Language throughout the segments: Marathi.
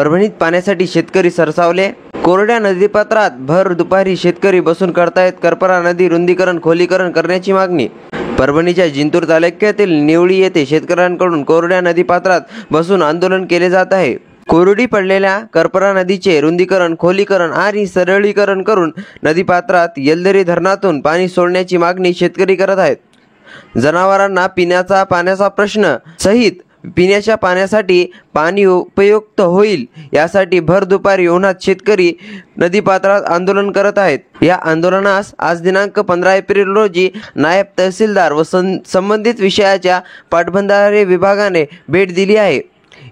परभणीत पाण्यासाठी शेतकरी सरसावले। कोरड्या नदीपात्रात भर दुपारी शेतकरी बसून करतायत करपरा नदी रुंदीकरण खोलीकरण करण्याची मागणी। परभणीच्या जिंतूर तालुक्यातील निवळी येथे शेतकऱ्यांकडून कोरड्या नदीपात्रात बसून आंदोलन केले जात आहे। कोरडी पडलेल्या करपरा नदीचे रुंदीकरण खोलीकरण आणि सरळीकरण करून नदीपात्रात येलदरी धरणातून पाणी सोडण्याची मागणी शेतकरी करत आहेत। जनावरांना पिण्याचा पाण्याचा प्रश्न सहित पिण्याच्या पाण्यासाठी पाणी उपयुक्त होईल यासाठी भर दुपारी उन्हात शेतकरी नदीपात्रात आंदोलन करत आहेत। या आंदोलनास आज दिनांक 15 एप्रिल रोजी नायब तहसीलदार व संबंधित विषयाच्या पाटबंधारे विभागाने भेट दिली आहे।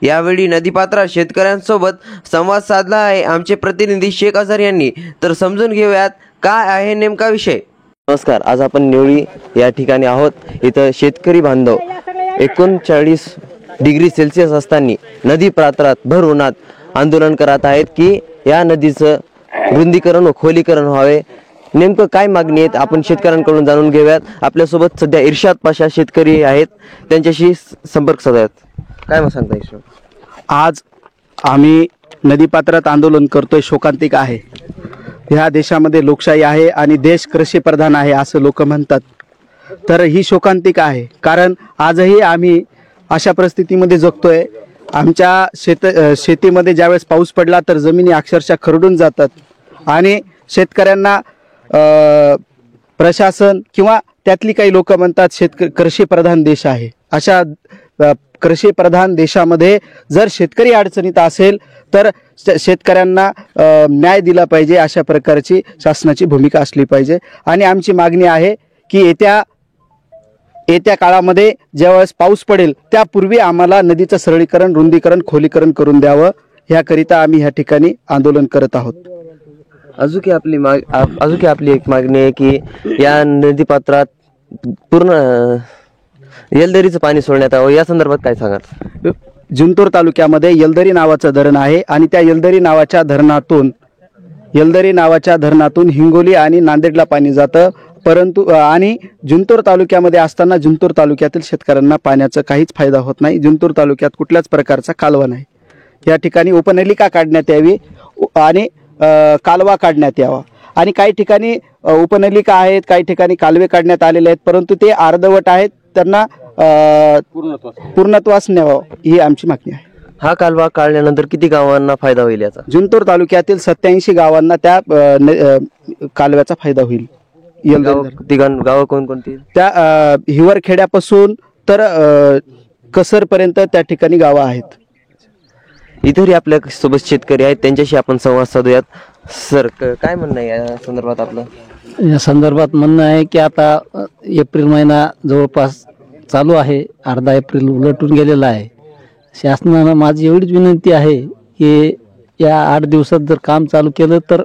यावेळी नदीपात्रात शेतकऱ्यांसोबत संवाद साधला आहे आमचे प्रतिनिधी शेख अझर यांनी। तर समजून घेऊयात काय आहे नेमका विषय। नमस्कार, आज आपण निवळी या ठिकाणी आहोत। इथं शेतकरी बांधव 39 डिग्री सेल्सिअस असताना नदी पात्रात भर उन्हात आंदोलन करत आहेत की या नदीचं रुंदीकरण व खोलीकरण व्हावे। नेमकं काय मागणी आहेत आपण शेतकऱ्यांकडून जाणून घेऊयात। आपल्यासोबत सध्या इर्शाद पाशा शेतकरी आहेत, त्यांच्याशी संपर्क साधूयात। काय मग सांगता इर्शाद? आज आम्ही नदीपात्रात आंदोलन करतोय, शोकांतिक आहे। ह्या देशामध्ये लोकशाही आहे आणि देश कृषी प्रधान आहे असं लोक म्हणतात, तर ही शोकांतिक आहे। कारण आजही आम्ही अशा परिस्थितीमध्ये जगतोय। आमच्या शेतीमध्ये ज्यावेळेस पाऊस पडला तर जमिनी अक्षरशः खरडून जातात आणि शेतकऱ्यांना प्रशासन किंवा त्यातली काही लोक म्हणतात कृषी प्रधान देश आहे। अशा कृषी प्रधान देशामध्ये जर शेतकरी अडचणीत असेल तर शेतकऱ्यांना न्याय दिला पाहिजे, अशा प्रकारची शासनाची भूमिका असली पाहिजे। आणि आमची मागणी आहे की येत्या काळामध्ये ज्यावेळेस पाऊस पडेल त्यापूर्वी आम्हाला नदीचं सरळीकरण रुंदीकरण खोलीकरण करून द्यावं, ह्याकरिता आम्ही ह्या ठिकाणी आंदोलन करत आहोत। अजून आपली एक मागणी आहे की या नदीपात्रात पूर्ण येलदरीचं पाणी सोडण्यात यावं, या संदर्भात काय सांगाल? जिंतूर तालुक्यामध्ये येलदरी नावाचं धरण आहे आणि त्या येलदरी नावाच्या धरणातून हिंगोली आणि नांदेडला पाणी जातं, परंतु आणि जिंतूर तालुक्यामध्ये असताना जिंतूर तालुक्यातील शेतकऱ्यांना पाण्याचा काहीच फायदा होत नाही। जिंतूर तालुक्यात कुठल्याच प्रकारचा कालवा नाही। या ठिकाणी उपनलिका काढण्यात यावी आणि कालवा काढण्यात यावा। आणि काही ठिकाणी उपनलिका आहेत, काही ठिकाणी कालवे काढण्यात आलेले आहेत, परंतु ते अर्धवट आहेत, त्यांना पूर्णत्वास न्यावं ही आमची मागणी आहे। हा कालवा काढल्यानंतर किती गावांना फायदा होईल याचा? जिंतूर तालुक्यातील 87 गावांना त्या कालव्याचा फायदा होईल। गाव कोणकोणती? त्या हिवरखेड्यापासून तर कसरपर्यंत त्या ठिकाणी गावं आहेत। इतरही आपल्या सोबत शेतकरी आहेत, त्यांच्याशी आपण संवाद साधूयात। सर, काय म्हणणं आहे या संदर्भात आपलं? या संदर्भात म्हणणं आहे की आता एप्रिल महिना जवळपास चालू आहे, अर्धा एप्रिल उलटून गेलेला आहे। शासनानं माझी एवढीच विनंती आहे की या 8 दिवसात जर काम चालू केलं तर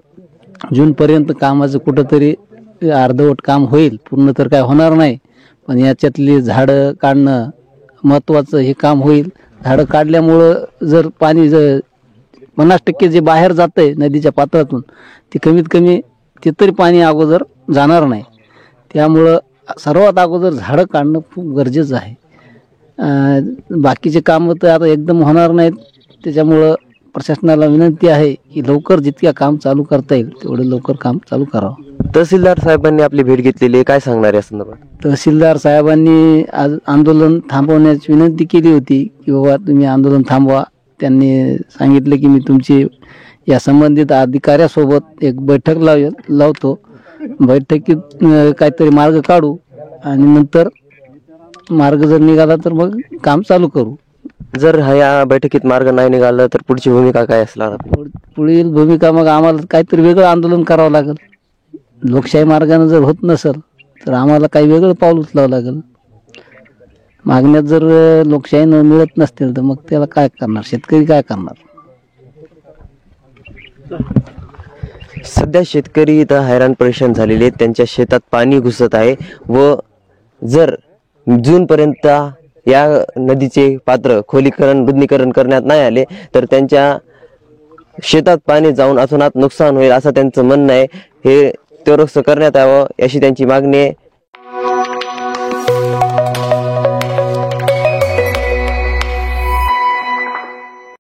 जूनपर्यंत कामाचं कुठंतरी अर्धवट काम होईल, पूर्ण तर काय होणार नाही, पण याच्यातली झाडं काढणं महत्त्वाचं हे काम होईल। झाडं काढल्यामुळं जर पाणी 50% जे बाहेर जातं आहे नदीच्या पात्रातून ते कमीत कमी ते तरी पाणी अगोदर जाणार नाही। त्यामुळं सर्वात अगोदर झाडं काढणं खूप गरजेचं आहे। बाकीचे कामं तर आता एकदम होणार नाहीत, त्याच्यामुळं प्रशासनाला विनंती आहे की लवकर जितक्या काम चालू करता येईल तेवढं लवकर काम चालू करावं। तहसीलदार साहेबांनी आपली भेट घेतलेली आहे, काय सांगणार या संदर्भात? तहसीलदार साहेबांनी आज आंदोलन थांबवण्याची विनंती केली होती की बाबा तुम्ही आंदोलन थांबवा। त्यांनी सांगितले की मी तुमची या संबंधित अधिकाऱ्यासोबत एक बैठक लावतो, बैठकीत काहीतरी मार्ग काढू आणि नंतर मार्ग जर निघाला तर मग काम चालू करू। जर या बैठकीत मार्ग नाही निघाला तर पुढची भूमिका काय असणार? पुढील भूमिका मग आम्हाला काहीतरी वेगळं आंदोलन करावं लागेल। लोकशाही मार्गाने जर होत नसेल तर आम्हाला काही वेगळं पाऊल उचलावं लागेल। मागण्यात जर लोकशाहीनं मिळत नसतील तर मग त्याला काय करणार, शेतकरी काय करणार? सध्या शेतकरी इथं हैराण परेशान झालेले आहेत, त्यांच्या शेतात पाणी घुसत आहे व जर जूनपर्यंत या नदीचे पात्र खोलीकरण रुंदीकरण करण्यात नाही आले तर त्यांच्या शेतात पाणी जाऊन अतोनात नुकसान होईल असं त्यांचं म्हणणं आहे। हे त्वरित करण्यात यावं अशी त्यांची मागणी आहे।